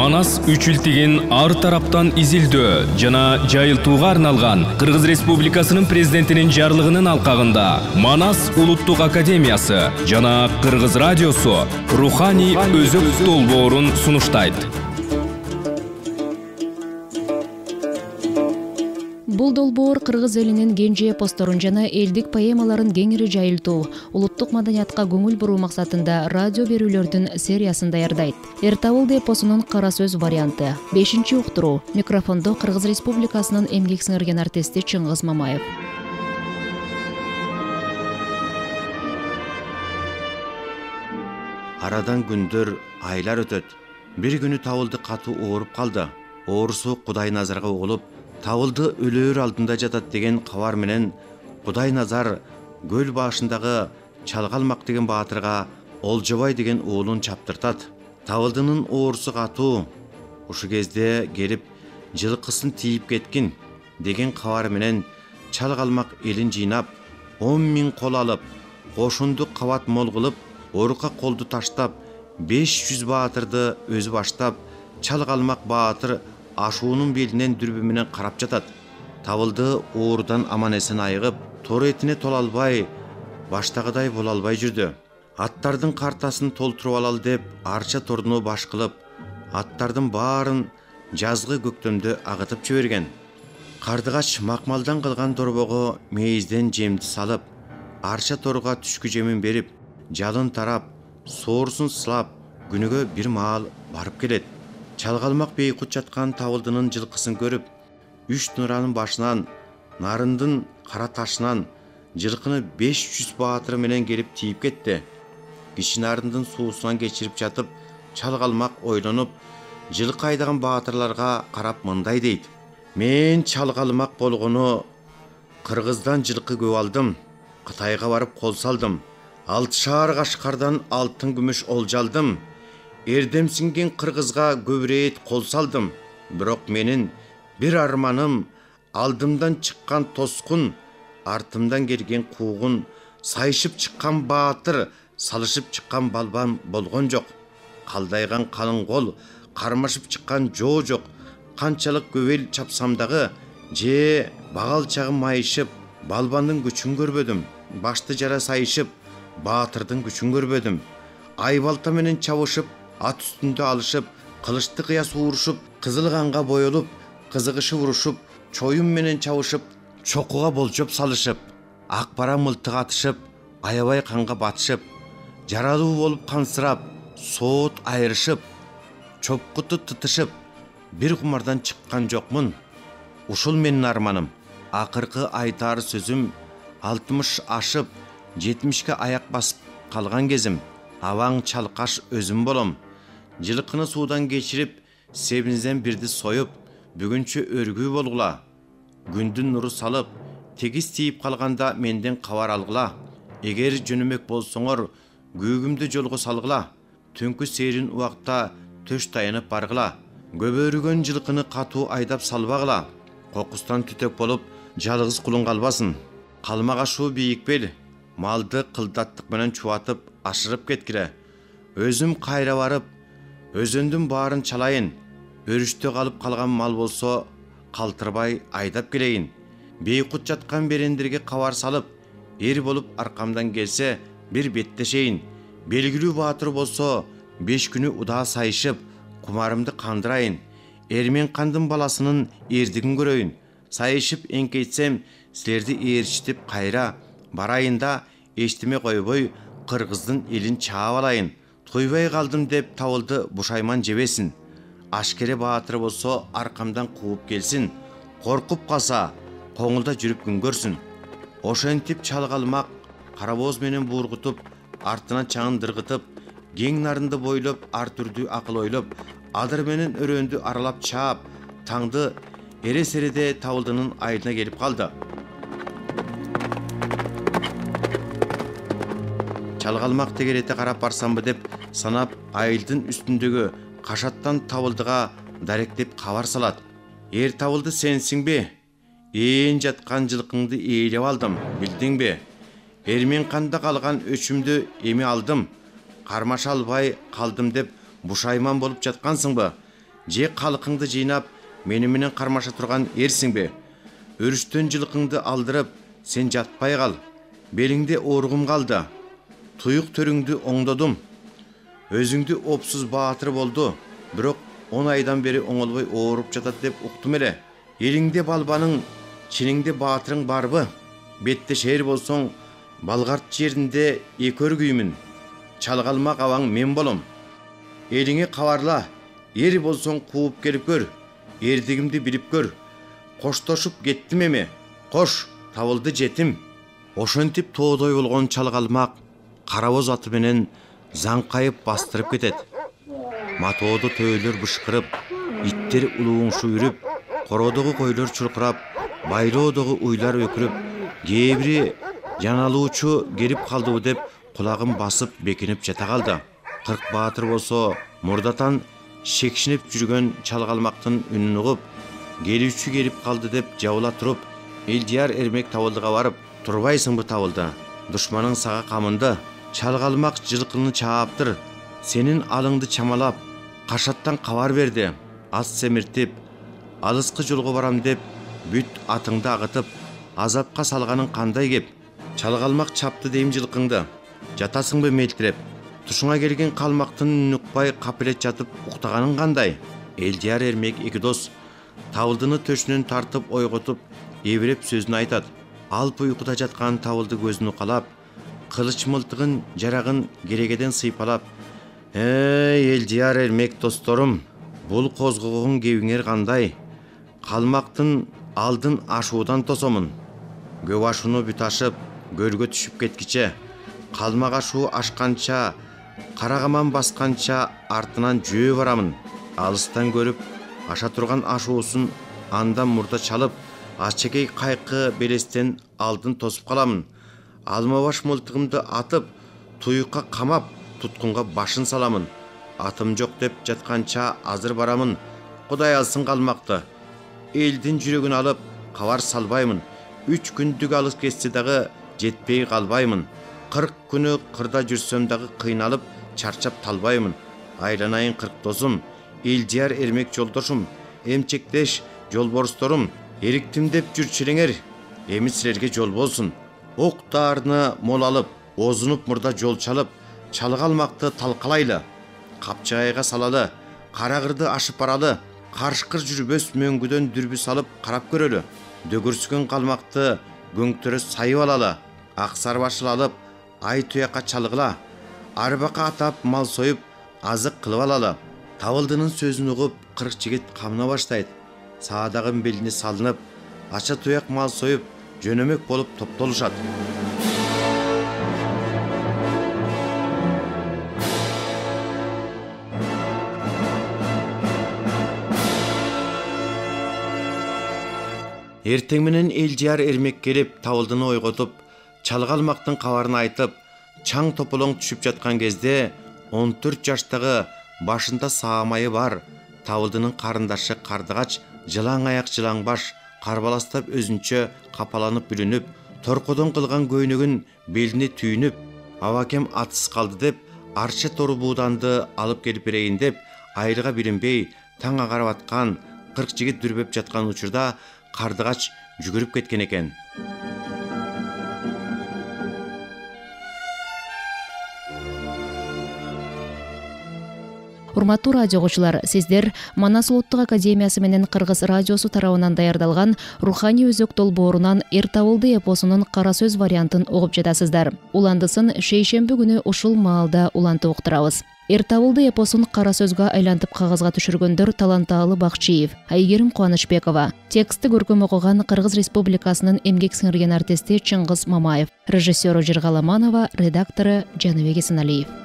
Манас үчүлтеген ар тараптан изилдөө жана жайылтууга арналган Кыргыз Республикасынын президентинин жарлыгынын алкагында Манас улуттук академиясы жана Кыргыз радиосу руханий өзөк долбоорун сунуштайт. Бул долбоор кыргыз элинин кенже эпосторун жана элдик поэмаларын кеңири жайылтуу, улуттук маданиятка көңүл буруу максатында радио берүүлөрдүн сериясын даярдайт. Эртабылды эпосунун кара сөз варианты. 5-уктуруу. Микрофондо Кыргыз Республикасынын эмгек сиңирген артисти Чыңгыз Мамаев. Арадан күндөр, айлар өтөт. Бир күнү Табылды катуу ооруп калды. Оорусу Кудай назарга угулуп, Табылды өлөөр алдында жатат деген кабар менен Кудай назар көл башындагы Чалгалмак деген баатырга Олжобай деген уулун чаптыртат. Табылдынын оорусу катуу. Ушу кезде келип жылкысын тийип кеткин деген кабар менен Чалгалмак элин жыйнап, 10 000 кол алып, кошунду кабат мол кылып, орука колду таштап, 500 баатырды өзү баштап, Чалгалмак баатыр ашуунун белинен дүрбү менен карап жатат. Табылды оорудан аман эсен айыгып, тор этине тола албай, баштагыдай боло албай жүрдү. Аттардын картасын толтуруп алалы деп арча торуну баш кылып, аттардын баарын жазгы көктөмдө агытып жиберген. Кардыгач макмалдан кылган дорбого мейизден жемди салып, арча торуга түшкү жемин берип, жалын тарап, соорусун сылап, күнүгө бир маал барып келет. Чалгалмак бейкут жаткан Табылдынын жылкысын көрүп, 3 нуранын башынан, нарындын кара ташынан жылкыны 500 баатыры менен келип тийип кетти. Кичи нарындын суусунан кечирип жатып, Чалгалмак ойлонуп, жылкы айдаган баатырларга карап мындай дейт: "Мен Чалгалмак болгону Кыргыздан жылкы көп алдым, Кытайга барып кол салдым, 6 шаар Кашкардан алтын күмүш олжалдым. Эрдемсинген Кыргызга көбүрөөт кол салдым. Бирок менин бир арманым, алдымдан чыккан тоскун, артымдан келген куугун, сайышып чыккан баатыр, салышып чыккан балбан болгон жок. Калдайган калың кол, кармашып чыккан жоо жок. Канчалык көбел чапсам дагы, же багал чагым майышып, балбандын күчүн көрбөдүм. Башты жара сайышып, баатырдын күчүн көрбөдүм. Айбалта менен чабышып, ат үстүндө алышып, кылычты кыя суурушуп, кызыл канга боелуп, кызыгышып урушуп, чоюм менен чабышып, чокуга болчоп салышып, ак бара мылтык атышып, аябай канга батышып, жаралуу болуп кансырап, соот айрышып, чопкуту тытышып, бир кумардан чыккан жокмун. Ушул менин арманым. Акыркы айтар сөзүм 60 ашып, 70ке аяк басып калган кезим. Аваң чалкаш өзүм болом. Жылкыны суудан кечирип, себизден бирди союп, бүгүнчө өргүү болгула. Күндүн нуру салып, тегиз тийип калганда менден кабар алгыла. Эгер жөнөмөк болсоңор, күүгүмдү жолго салгыла. Түнкү сейрин убакта төш таянып баргыла. Көбөрүгөн жылкыны катуу айдап салбагыла. Кокустан түтөк болуп, жалгыз кулун калбасын. Калмагашуу бийикпел, малды кылдаттык менен чубатып, ашырып кеткиле. Өзүм кайра барып, өзөндүн баарын чалайын. Өрүштө калып калган мал болсо, калтырбай айдап келейин. Бейкут жаткан берендерге кабар салып, эр болуп аркамдан келсе, бир беттешейин. Белгилүү баатыр болсо, 5 күнү удаа сайышып, кумарымды кандырайын. Эрмен кандын баласынын эрдигин көрөйүн. Сайышып эңкейтсем, силерди ээрчитип кайра барайын да, эчтеме койбой, Кыргыздын элин чаап алайын. Тойбой калдым деп Табылды бушайман жебесин. Ашкере баатыр болсо аркамдан кууп келсин. Коркуп калса, коңулда жүрүп күн көрсүн. Ошентип Чалгалмак карабоз менен буургутуп, артынан чаңын дыргытып, кең нарынды бойлоп, ар түрдүү акыл ойлоп, адыр менен өрөөндү аралап чаап, таңды эре-середе Табылдынын айылына келип калды. Чалгалмак тегерете карап барсамбы деп санап, айылдын үстүндөгү кашаттан Табылдыга даректеп кабар салат. Эр Табылды сенсиңби? Ээн жаткан жылкыңды ээлеп алдым, билдиңби? Эрмен канда калган өчүмдү эми алдым. Кармаша албай калдым деп бушайман болуп жаткансыңбы? же халқыңды жыйнап мени менен кармаша турган эрсиңби? Өрүштөн жылкыңды алдырып сен жатпай кал. Белиңде ооругум калды. Туюк төрүңдү оңдодум. Өзүңдү опсуз баатыр болду. Бирок 10 айдан бери оңолбой ооруп жатат деп уктум эле. Элиңде балбаның, чиниңде баатырың барбы? Бетте шер болсоң, Балгарт жеринде экөр күймүн. Чалгалмак абаң мен болом. Элиңе кабарла. Эр болсоң кууп келип көр. Эрдигимди билип көр. Коштошуп кеттим эми. Кош, табылды жетим. Ошентип тоодой болгон чалгалмак карабоз аты менен заңкайып бастырып кетет. Матоодо төөлөр бышкырып, иттер улууңшу үрүп, кородогу койлор чуркурап, байлоодогу уйлар өкүрүп, кээ бири жаналуучу келип калдыбы деп кулагын басып бекинип жата калды. Кырк баатыр болсо мурдатан шекшинип жүргөн чалгалмактын үнүн угуп, келүүчү келип калды деп жабыла туруп, Элдияр Эрмек Табылдыга барып, турбайсыңбы Табылды? Душманың сага камынды, чалгалмак жылкыны чааптыр. Сенин алыңды чамалап, кашаттан кабар берди. Ас семиртип, алыскы жолго барам деп, бүт атыңды агытып, азапка салганың кандай кеп? Чалгалмак чапты дейм жылкыңды. Жатасыңбы мелтиреп? Тушуңа келген калмактын үнүн укпай капелет жатып уктаганың кандай? Элдияр Эрмек эки дос Табылдыны төшүнөн тартып ойготуп, эбиреп сөзүн айтат. Алп уйкуда жаткан Табылды көзүн укалап, кылыч мылтыгын жарагын керегеден сыйпалап, Элдияр Эрмек досторум, бул козгогон кебиңер кандай? Калмактын алдын ашуудан тосомун. Көп ашууну бүт ашып, көлгө түшүп кеткиче, калмак ашуу ашканча, карагаман басканча артынан жөө барамын. Алыстан көрүп, аша турган ашуусун андан мурда чалып, ачекей кайкы белестен алдын тосуп каламын. Алмабаш мылтыгымды атып, туюкка камап, туткунга башын саламын. Атым жок деп жатканча азыр барамын. Кудай алсын калмакты. Элдин жүрөгүн алып, кабар салбаймын. 3 күндүк алыс кетсе дагы жетпей калбаймын. 40 күнү кырда жүрсөм дагы кыйналып, чарчап талбаймын. Айланайын 40 досум, Элдияр Эрмек жолдошум, эмчектеш жолборусторум, эриктим деп жүрчүлеңер. Эми силерге жол болсун. Ок даарыны мол алып, озунуп мурда жол чалып, чалгалмакты талкалайлы. Капчагайга салалы, карагырды ашып баралы, карышкыр жүрбөс мөңгүдөн дүрбү салып карап көрөлү. Дөгүрсүгөн калмакты көңтөрө сайып алалы. Аксар башыл алып, ай туякка чалгыла. Арбака атап мал союп, азык кылып алалы. Табылдынын сөзүн угуп, 40 жигит камына баштайт. Саадагын белине салынып, ача туяк мал союп, жөнөмөк болуп топтолушат. Эртең менен Элдияр Эрмек келип, Табылдыны ойготуп, чалгалмактын кабарын айтып, чаң тополоң түшүп жаткан кезде 14 жаштагы башында саамайы бар Табылдынын карындашы Кардыгач жылаң аяк жылаң баш карбаластап өзүнчө капаланып бүлүнүп, торкодон кылган көйнөгүн белине түйүнүп, абакем атсыз калды деп, арча тору бууданды алып келип берейин деп, айрыга билинбей таң агарып аткан 40 жигит дүрбөп жаткан учурда Кардыгач жүгүрүп кеткен экен. Урматтуу радио окуучулар, сиздер Манас улуттук академиясы менен Кыргыз радиосу тарабынан даярдалган Руханий өзөк долбоорунан Эр Табылды эпосунун кара сөз вариантын угуп жатасыздар. Уландысын шейшемби күнү ушул маалда улантып уктурабыз. Эр Табылды эпосун кара сөзгө айлантып кагазга түшүргөндөр Талантаалы Бакчиев, Айгерим Кубанычбекова. Текстти көркөм окуган Кыргыз Республикасынын эмгек сиңирген артисти Чыңгыз Мамаев. Режиссеру Жыргаламанова, редактору Жаныбек Эсеналиев.